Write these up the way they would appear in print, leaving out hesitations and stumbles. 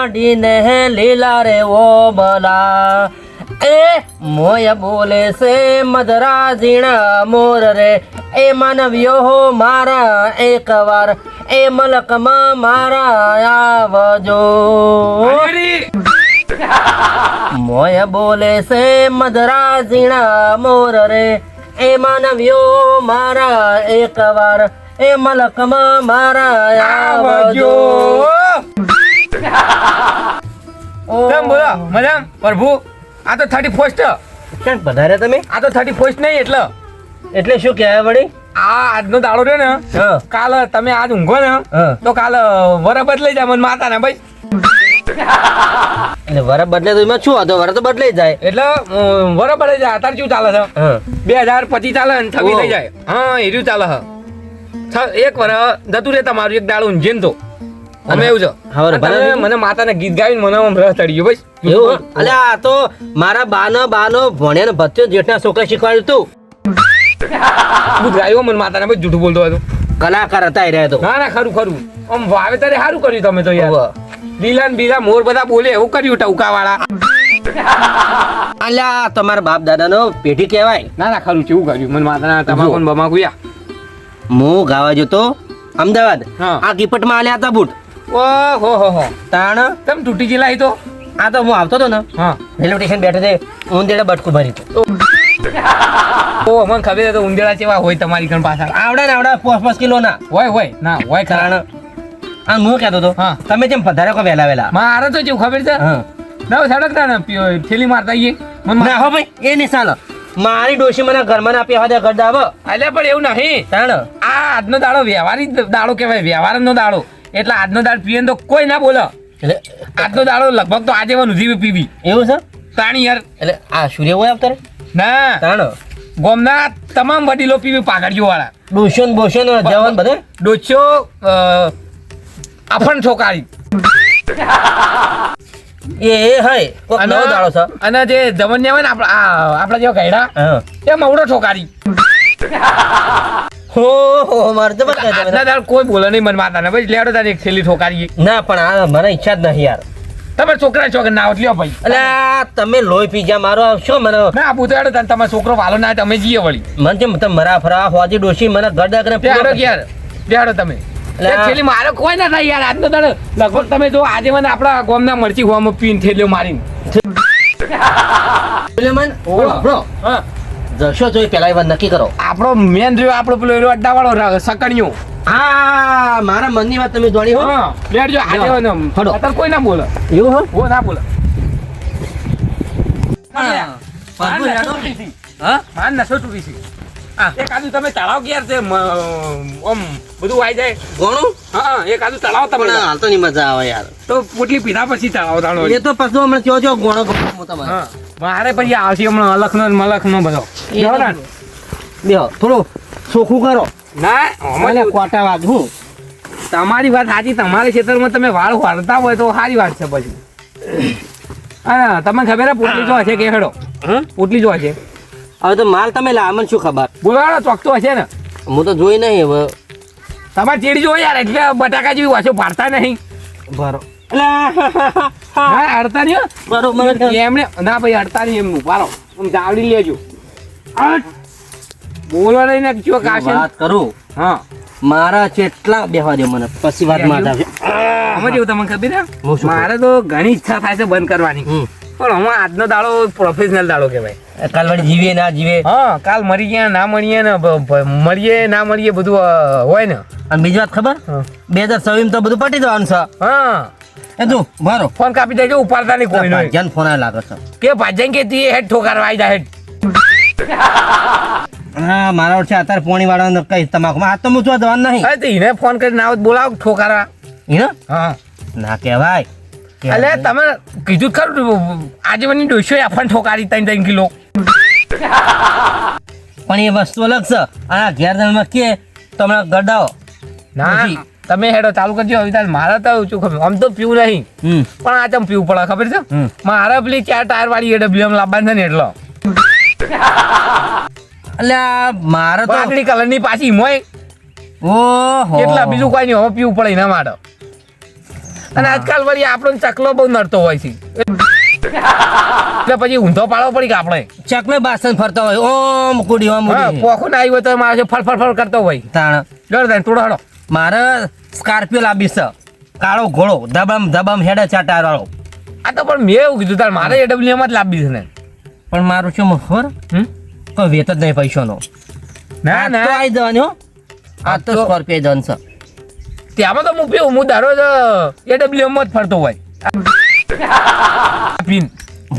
માંડીને લીલા રે ઓ બલા એ મોય બોલે છે મધરા ઝીણા મોર રે એ માનવ્યો મારા એકવાર એ મલકમાં મારા આવજો મોય બોલે છે મધરા ઝીણા મોર રે એ માનવ્યો મારા એકવાર એ મલકમાં મારા આવજો બોલો મજામ પ્રભુ આ તો 31 ક્યાં પધારે તમે આ તો 31 નહીં એટલે શું કહેવાય વળી આ આજનો દાડો છે ને હા કાલ તમે આજ ઊંઘો ને હા. તો કાલ વર બદલાઈ જાય મને માતા ને ભાઈ એટલે વર બદલે તો એમાં શું હતો વર તો બદલાઈ જાય એટલે વર બદલાઈ જાય અત્યારે શું ચાલે છે હા 2025 ચાલે ને 26 થઈ જાય હા એ રહ્યું ચાલે એક વર જતું રે તમારું એક દાડો ઊંઘે ને તો અમે એવું છે હા, વર ભલે તમે મને માતાને ગીત ગાવીને મને આમ રસ ચડી ગયો ભાઈ એવું અલે આ તો મારા બાનો ભણ્યા ને ભત્યો જેઠના છોકરા શીખવાડ્યું તું હું ગાયો મને માતાને ભાઈ જૂઠું બોલતો હતો કલાકાર હતા એ રહ્યા તો ના ના ખરું ખરું આમ વાવેતરે સારું કર્યું તમે તો યાર ઉવ્વ. લીલા ને બીજા મોર બધા બોલે એવું કર્યું ટવકા વાળા અલ્યા તમારા બાપ દાદાનો પેઢી કહેવાય ના ના ખરું કેવું કર્યું મને માતાના તમાકુ ને બમાકુ યા હું ગાવા જતો અમદાવાદ હા. આ ગીપટમાં આલ્યા હતા બૂટ ઓહો હો તાણ તમે તૂટી ગયેલા તો આ તો હું આવતો હતો ને હા રેલવે સ્ટેશન બેઠો તે ઊંધેડા બટકું ભરી હતું ઓ મને ખબર છે તો ઉંદેડા કેવા હોય તમારી ઘર પાછળ આવડે ને આવડે 5 કિલો ના હોય ના હોય ખરા તાણ આ હું કહેતો હતો હા. તમે જેમ પધારે કો વહેલા વહેલા મારે તો જેવું ખબર છે હા ના સડકતા ને થેલી મારતા આવીએ ના હો ભાઈ એ નિશાન મારી ડોશી મને ઘરમાં ના આપ્યા હતા ગરદા આવો અલ્યા પણ એવું નહીં તાણ આ આજનો દાડો વ્યવહારિક દાડો કહેવાય વ્યવહારનો દાડો એટલે આજનો દાડો પીએ તો કોઈ ના બોલે એટલે આજનો દાડો લગભગ તો આજે નું પીવી એવું છે તાણી યાર એટલે આ સૂર્ય હોય આવતા ના તાણ ગોમના તમામ વડીલો પીવી પાઘડીઓ વાળા ડોશન બોશન જવાન બધે ડોચ્યો અફણ છોકારી એ હય કોક નવો દાડો છે અને જે જવન્યા હોય ને આપણા જેવા ગયડા હા એ મવડો છોકારી હો મારે તો બતા આજના દાડ કોઈ બોલે નહીં મન માતા ને ભાઈ લેડો તારી એક થેલી ઠોકારી ના પણ આ મને ઈચ્છા જ નહીં યાર તમે છોકરા છોકરા ના લ્યો ભાઈ એટલે આ તમે લોહી પીજા મારો આવશો મને ના આપું તો હેડો તમારો છોકરો વાલો ના તમે જઈએ વળી મને જેમ તમે મરા ફરા હોજી ડોશી મને ગરદા કરે બેહાડો યાર બેહાડો તમે એટલે આ- થેલી મારો કોઈ ના થાય યાર આજનો દાડો લગભગ તમે જો આજે મને આપણા ગામના મરચી હોવામાં પીને થેલીઓ મારીને એટલે મન બ્રો હા જશો તો પેલા એ વાત નક્કી કરો આપણો મેન રહ્યો આપણો પેલો એનો અડ્ડા વાળો સકણિયો હા મારા મનની વાત તમે જોડી હો હા લેડજો આજે હડો. અત્યારે કોઈ ના બોલે એવું હો ઓ ના બોલે હા માન નસો તૂટી છે એક આદુ તમે તળાવ ક્યારે છે આમ બધું વાઈ જાય કોણું હા એક આદુ તળાવ તમે પણ હાલ તો નહીં મજા આવે યાર તો પોટલી પીધા પછી તળાવ તાણો એ તો પછી હમણાં કયો છો ગોણો ગોણો તમારે હા મારે પછી આવશે હમણાં અલખનો ને મલખનો બધો બેહો થોડું ચોખ્ખું કરો ના મને અમારે કોટા વાત હું તમારી વાત સાચી તમારા ક્ષેત્રમાં તમે વાળ વાળતા હોય તો સારી વાત છે પછી હા તમને ખબર હે પોટલી જો હશે કે હેડો હા પોટલી જો હશે હવે તો માલ તમે લા મને શું ખબર બોલાડો ચોકતો હશે ને હું તો જોઈ નહીં હવે તમારે ચેડી જો યાર એટલે બટાકા જેવી વાંચો પાડતા નહીં ભરો હા અડતા નહીં હો. બરોબર એમને ના ભાઈ અડતા નહીં એમનું પારો આમ જાવડી લેજો બોલો નહીં ને કયો કાશે વાત કરું હા મારા ચેટલા બેહવા દે મને પછી વાત માં આવશે આમાં જેવું તમને ખબર હું છે શું મારે તો ઘણી ઈચ્છા થાય છે બંધ કરવાની પણ હું આજનો દાડો પ્રોફેશનલ દાડો કહેવાય કાલવાડી જીવે ના જીવે હા કાલ મરી ગયા ના મળીએ ને મળીએ ના મળીએ બધું હોય ને અને બીજી વાત ખબર હા. 2026 તો બધું પટી જવાનું છે હા એ તું ભરો ફોન કાપી દેજો ઉપાડતા નહીં કોઈ નહીં જન ફોન આવે લાગે છે કે ભાજન કે તી હેડ ઠોકારવા આવી જાય હેડ હા મારા ઓછે અત્યારે પોણી વાળા કઈ તમાકુ આ તો હું જો જવાનું નહીં અરે તો એને ફોન કરીને આવો બોલાવો ઠોકારવા એને હા ના કહેવાય એટલે તમે કીધું જ ખરું આજે મને ડોસ્યો આપણને ઠોકારી 3 કિલો પણ એ વસ્તુ અલગ છે અને આ ઘેર તમે કે તમે ગડાઓ ના તમે હેડો ચાલુ કરજો હવે મારે તો ઓછું ખબર આમ તો પીવું નહીં પણ આ ચમ પીવું પડે ખબર છે મારે પેલી 4 ટાયર વાળી ડબ્લ્યુએમ લાવવાની છે ને એટલો એટલે મારે તો બાકડી કલરની પાછી મોય ઓહો કેટલા બીજું કોઈ નહીં હવે પીવું પડે એના માટે અને આજકાલ વળી આપણો ચકલો બહુ નડતો હોય છે એટલે પછી ઊંધો પાડવો પડી કે આપણે ચકલે બાસન ફરતા હોય ઓમ કુડી ઓમ ઉડી. પોખો ના આવ્યો તો મારે ફળ ફળ ફળ કરતો હોય તાણ થોડો હડો મારે સ્કોર્પિયો લાવી છે કાળો ઘોડો ધબમ ધબમ હેડે ચાટાર વાળો. આ તો પણ મેં એવું કીધું તાર મારે AWM જ લાવવી છે ને પણ મારું શું ખબર તો વેત જ નહીં પૈસાનો. ના આ તો ના આઈ જવાની હો. આ તો તો- સ્કોર્પિયો જન છે. ત્યાંમાં તો હું દરરોજ AWM જ ફરતો હોય પીન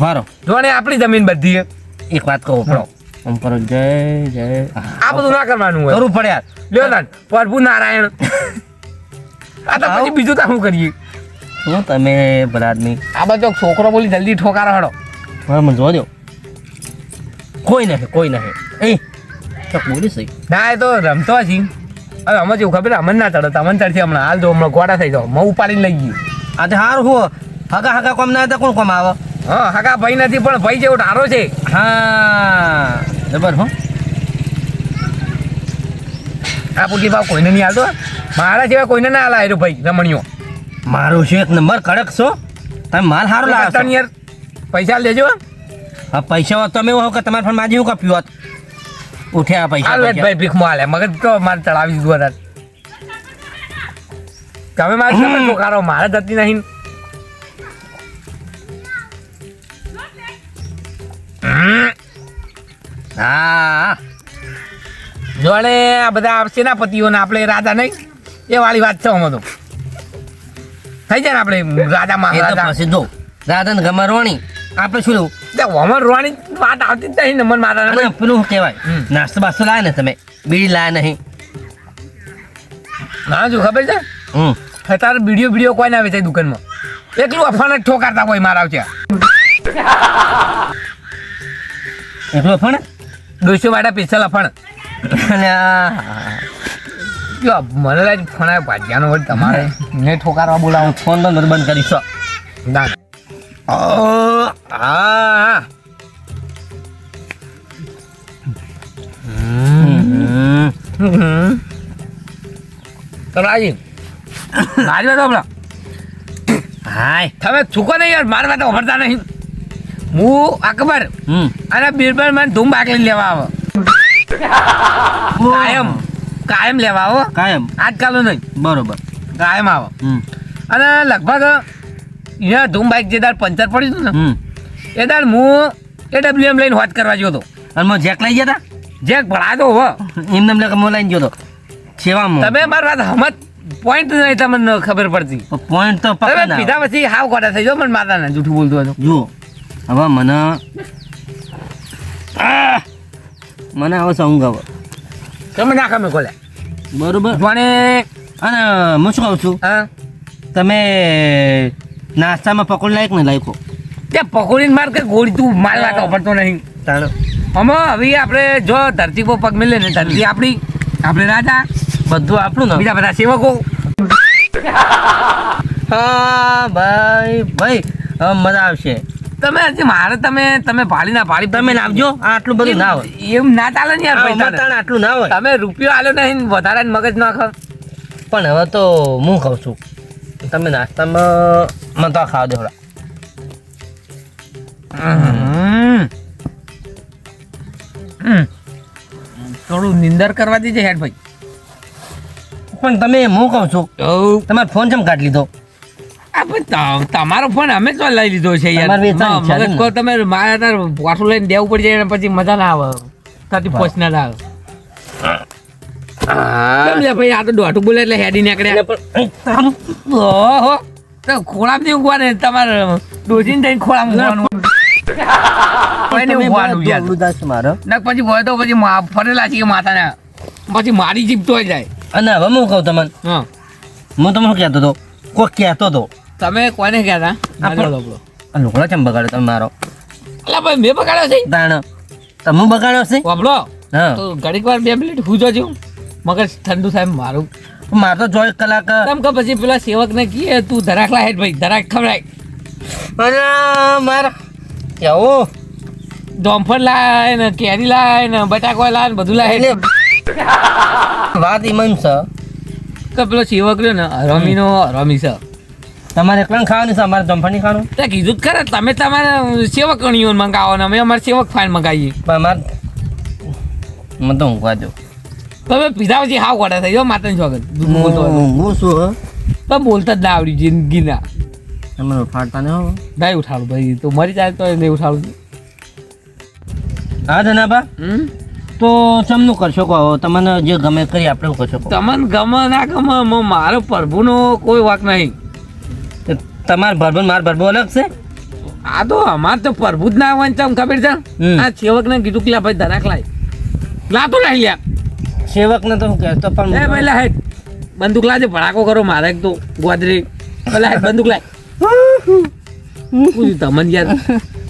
વારો જોને આપણી જમીન બધી છે. એક વાત કહું પડો આમ કરો જય જય આ બધું ના કરવાનું હોય કરવું પડે યાર. લ્યો તાન પ્રભુ નારાયણ આ તો પછી બીજું તો શું કરીએ શું તમે ભલા આદમી આ બધો છોકરો બોલી જલ્દી ઠોકારો હડો હવે મને જોવા દો. કોઈ નહીં એ તો બોલીશ નહીં. ના એ તો રમતો હજી હવે અમે જેવું ખબર અમને ના ચડે તમને ચડશે હમણાં હાલ જો હમણાં ગોડા થઈ જાઓ મઉ ઉપાડીને લઈ ગયું આ તો સારું હું હગા કોમ ના હતા કોણ કોમ આવે. હા હગા ભાઈ નથી પણ ભાઈ જેવો ટારો છે હા જબર હો. આ પુટી ભાવ કોઈને નહીં હાલતો મારા સિવાય કોઈને ના હાલા એરો ભાઈ રમણીઓ મારું છે એક નંબર કડક છો તમે માલ સારો લાવો છો. યાર પૈસા લેજો આ પૈસા તમે એવું કે તમારે પણ માજી હું કાપ્યું હોત ઉઠ્યા પૈસા હાલ ભાઈ ભીખમાં હાલે મગજ તો મારે ચડાવી દીધું હતા તમે મારે તમે ઠોકારો મારે જતી નહીં હા જોડે આ બધા સેનાપતિઓને આપણે રાજા નહીં એ વાળી વાત છે અમે તો થઈ જાય ને આપણે રાજા એ તો મહારાજા પછી જો રાધન ગમરવાણી આપણે શું લેવું અમર રોવાની વાત આવતી જ નહીં ને મન મારા અને પેલું શું કહેવાય નાસ્તો બાસ્તો લાવે ને તમે બીડી લાવે નહીં. ના જો ખબર છે અત્યારે બીડીઓ કોઈ ના વેચાય દુકાનમાં એકલું અફાણ જ ઠોકારતા હોય મારા છે એકલો પણ 200 વાળા પૈસા અફાણ જો મને લાગે ફોન ભાજ્યાનો હોય તમારે ને ઠોકારવા બોલાવો ફોન તો બંધ કરીશો. ના હા રાજી વાત હમણાં હાય તમે ચૂકો નહીં યાર મારી વાત સાંભળતા નહીં હું અકબર અને બિરબલ મને ધૂમ બાકલી લેવા આવે કાયમ લેવા આવો કાયમ આજકાલ નહીં બરોબર કાયમ આવે અને લગભગ અહીંયા ધૂમ બાઇક જે દાડ પંચર પડ્યું હતું ને એ દાડ હું AWM લઈને વાત કરવા ગયો હતો અને મો જેક લઈ ગયા જે ભળાતો હો હતા એમને એમ મો લઈને ગયો હતો સેવામાં તમે મારી વાત હમત પોઈન્ટ નહીં તમને ખબર પડતી પોઈન્ટ તો તમે પકડ પીધા પછી હાવ ગોડા થઈ જાઓ મને માતાને જૂઠું બોલતું હતું જુઓ હવે મને હવે સંગ હવે તમે ના ખમે ખોલે બરોબર. જોણે અને હું શું કહું છું હા તમે નાસ્તામાં પકોડી લાયક ને લાયકો તે પકોડીને માર કે ગોળી તું મારી વાત સાંભળતો નહીં તાણ અમે હવે આપણે જો ધરતી પર પગ મિલે ને ધરતી આપણી આપણે રાજા બધું આપણું ને બીજા બધા સેવકો હા ભાઈ હવે મજા આવશે. તમે હજી મારે તમે ભાડી ના ભાડી તમે લાવજો આટલું બધું ના હોય એમ ના ચાલે ને યાર પૈસા તાણ આટલું ના હોય તમે રૂપિયો આલ્યો નહીં વધારે મગજ નાખ પણ હવે તો હું કહું છું તમે નાસ્તામાં મને તો આ ખાવા દો થોડા. થોડું નિંદર કરવા દેજે હેડ ભાઈ પણ તમે હું કહું છું તમારો ફોન કેમ કાઢી લીધો તમારો ફોન અમે તો લઈ લીધો છે યાર તમારે વેચાણ ઈચ્છા છે ને? મગજ કહો તમે મારા તાર પાછું લઈને દેવું પડી જાય ને પછી મજા ના આવે તાથી પોચ ના આવે કેમ છે ભાઈ આ તો દોઢું બોલે એટલે હેડી નીકળ્યા ઓહો તો ખોળામાં નહીં ઊંઘવા ને તમારે ડોજીને થઈને ખોળામાં ઊંઘવાનું કોઈને ઊંઘવાનું યાર ઉદાસ મારો ને પછી હોય તો પછી ફરેલા છીએ માથાને પછી મારી જીભતો જાય અને હવે હું કહું તમને હા હું તમને શું કહેતો હતો કોઈ કહેતો હતો તમે કોને કહેતા આ લુગડો કેમ બગાડ્યો તમે મારો અલા ભાઈ મેં બગાડ્યો છે તાણ તમે બગાડ્યો છે વાપરો હા તો ઘડીક વાર 2 મિનિટ હું જોજો મગજ ઠંડુ થાય મારું મારે તો 24 કલાક તમ કે પછી પેલા સેવક ને કીએ તું ધરાકલા હેડ ભાઈ ધરાક ખવડાય અને મારા કેવું ડોમફળ લાય ને કેરી લાય ને બટાકો લાય ને બધું લાય એટલે વાત એમ છે કે પેલો સેવક રહ્યો ને રમીનો રમી છે તમારે એકલા ખાવાનું છે અમારે જમફાની ખાવાનું તે કીધું જ ખરા તમે તમારા સેવકણીઓ મંગાવો ને અમે અમારે સેવક ફાઈન મંગાવીએ પણ અમારે મને તો ઊંઘવા દો તમે પીધા પછી હાવ ગોડા થઈ જાઓ માતાની સ્વાગત બોલતો હોય ઊંઘું છું હે પણ બોલતા જ ના આવડી જિંદગીના તમે ઉઠાડતા નહીં હો નહીં ઉઠાડું ભાઈ તો મરી જાય તો નહીં ઉઠાડું હા ધનાબા તો ચમનું કરશો કહો તમને જે ગમે કરી આપણે એવું કરશો કહો તમને ગમે ના ગમે મારો પ્રભુનો કોઈ વાક નહીં તમારા ભરબો મારા ભરબો અલગ છે આ તો અમાર તો પ્રભુ જ ના હોય ને તમને ખબર છે આ સેવકને કીધું કે લા ભાઈ ધરાક લાય લાતો નહીં લ્યા સેવકને તો શું કહેતો પણ એ પેલા હેડ બંદૂક લાજે ભડાકો કરો મારે એક તો ગોદરી પેલા હેડ બંદૂક લાય પૂછ્યું તમને યાર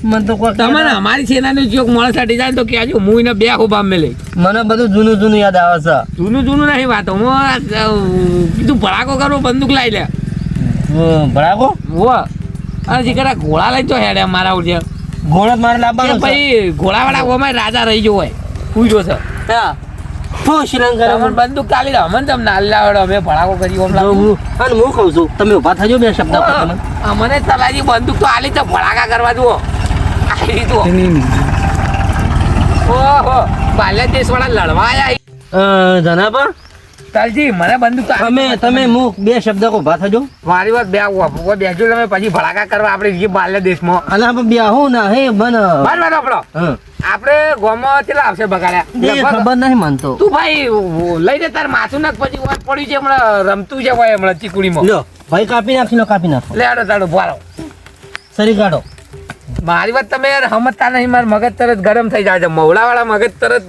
મને તો કોઈ તમને અમારી સેનાની જોક મોડે સાટી જાય તો કહેજો હું એને બે ખોબામ મેલે મને બધું જૂનું જૂનું યાદ આવે છે જૂનું નહીં વાતો હું કીધું ભડાકો કરો બંદૂક લાવી લે ભડાકો વો અને જે કરા ઘોડા લઈ તો હેડે મારા ઉઠે ઘોડો મારે લાવવાનો ભાઈ ઘોડાવાળા ઓમાં રાજા રહી ગયો હોય પૂછ્યો છે હા હું શ્રીલંકા તમને બંદૂક કાલી દો અમને તમને નાલ લાવડો અમે ભડાકો કરી ઓમ અને હું કહું છું તમે ઉભા થજો બે શબ્દ તમે અમને તલાજી બંદૂક તો આલી તો ભડાકા કરવા જુઓ આલી તો ઓહો બાંગ્લાદેશ વાળા લડવા આયા ધનાબા તાલજી મને બંદૂક તો તમે હું બે શબ્દ ઉભા થજો મારી વાત બેજો તમે પછી ભડાકા કરવા આપણે જે બાંગ્લાદેશમાં અને આપણે બ્યાહો ના હે બન બાર આપણો આપણે ગોમાં કેટલા આવશે બગાડ્યા ખબર નહીં માનતો તું ભાઈ લઈ દે તાર માથું નાખ પછી વાત પડ્યું છે હમણાં રમતું છે ભાઈ હમણાં ચીકુડીમાં લો ભાઈ કાપી નાખો લે આડો તાડો ભારો સરી કાઢો મારી વાત તમે યાર સમજતા નહીં મારું મગજ તરત ગરમ થઈ જાય છે મવડાવાળા મગજ તરત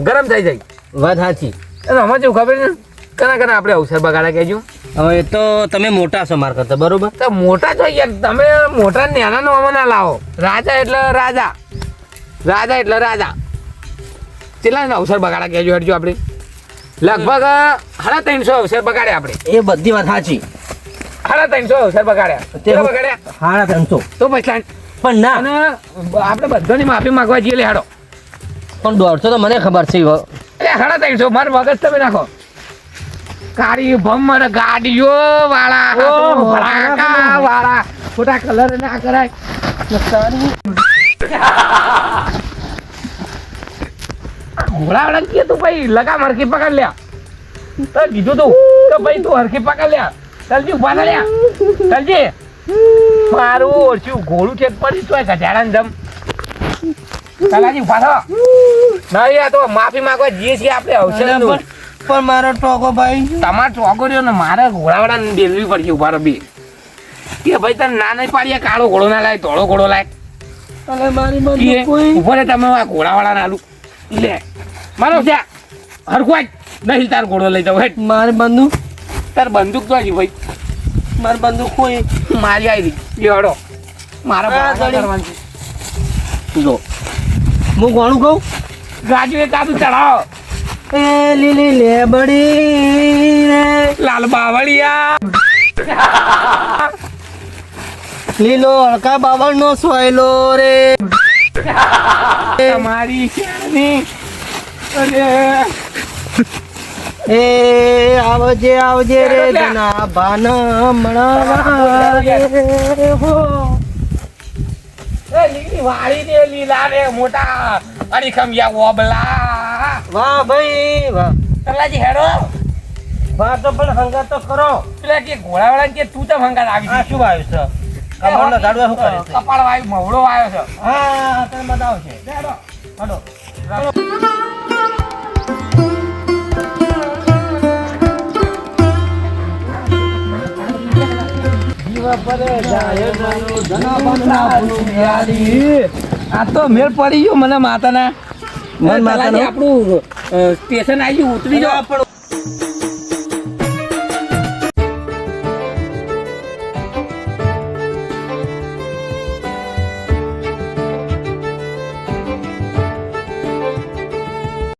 ગરમ થઈ જાય વાત સાચી સમજવું ખબર ને કના આપણે અવસર બગાડા કહેજો હવે એ તો તમે મોટા છો માર કરતા બરોબર તો મોટા છો યાર તમે મોટા નાના નો ના લાવો રાજા એટલે રાજા કેટલા અવસર બગાડા કહેજો હેડજો આપણે લગભગ 350 અવસર બગાડ્યા આપણે એ બધી વાત સાચી 350 અવસર બગાડ્યા કેટલા બગાડ્યા 350 તો પછી પણ ના અને આપણે બધાની માફી માંગવા જઈએ લે હાડો પણ 150 તો મને ખબર છે એટલે 350 મારું મગજ તમે નાખો કાળી ભમર ગાડીઓ વાળા ભડાકા વાળા ખોટા કલર ના કરાય ઘોડાવાળા કે તું ભાઈ લગા હરખી પકડ લ્યા તો કીધું તું કે ભાઈ તું હરખી પકડ લ્યા ચાલજી ઉભા ના લ્યા ચાલજી મારું ઓછું ઘોડું છે પડી તો ગજાડા જમ ચાલાજી ઉભા થો નહીં આ તો માફી માંગવા જઈએ છીએ આપણે અવસર પણ મારો ટોકો ભાઈ તમારે ચોકો રહ્યો ને મારે ઘોડાવાળાને બેલવી પડશે ઉભા રહો બે કે ભાઈ તને ના નહીં પાડીએ કાળો ઘોડો ના લાય ધોળો ઘોડો લાય અરે મારી બંદૂક કોઈ ઉભો રે તમે આ ઘોડાવાળા ના આલુ લે મારો છે હરખું નહીં તાર ઘોડો લઈ જાવ હેઠ મારી બંદૂક તાર બંદૂક તો હજી ભાઈ મારી બંદૂક કોઈ મારી આવી લેવડો મારા ભડાકા કરવાનું છે જો હું કોણું કહું ગાજુ એક આદુ ચડાવો એ લીલી લેબડી રે લાલ બાવળિયા લીલો હળકા બાવળ નો સોયલો રે તમારી ક્યાંની અરે એ આવજે રે જના બાના મળવા રે હો એ લીલી વાળી ને લીલા રે મોટા અડીખમિયા ઓબલા વાહ ભાઈ વાહ તલાજી હેડો વાહ તો પણ હંગાત તો કરો પેલા કે ઘોડાવાળા કે તું તો હંગાત આવી આ શું આવ્યું છે કમળનો ગાડવા શું કરે છે કપાળ વાયુ મવડો વાયો છે હા તને બતાવ છે હેડો હડો આ તો મેળ પડી ગયો મને માતાના મન માતાનો આપણું સ્ટેશન આવી ગયું ઉતરી જાવ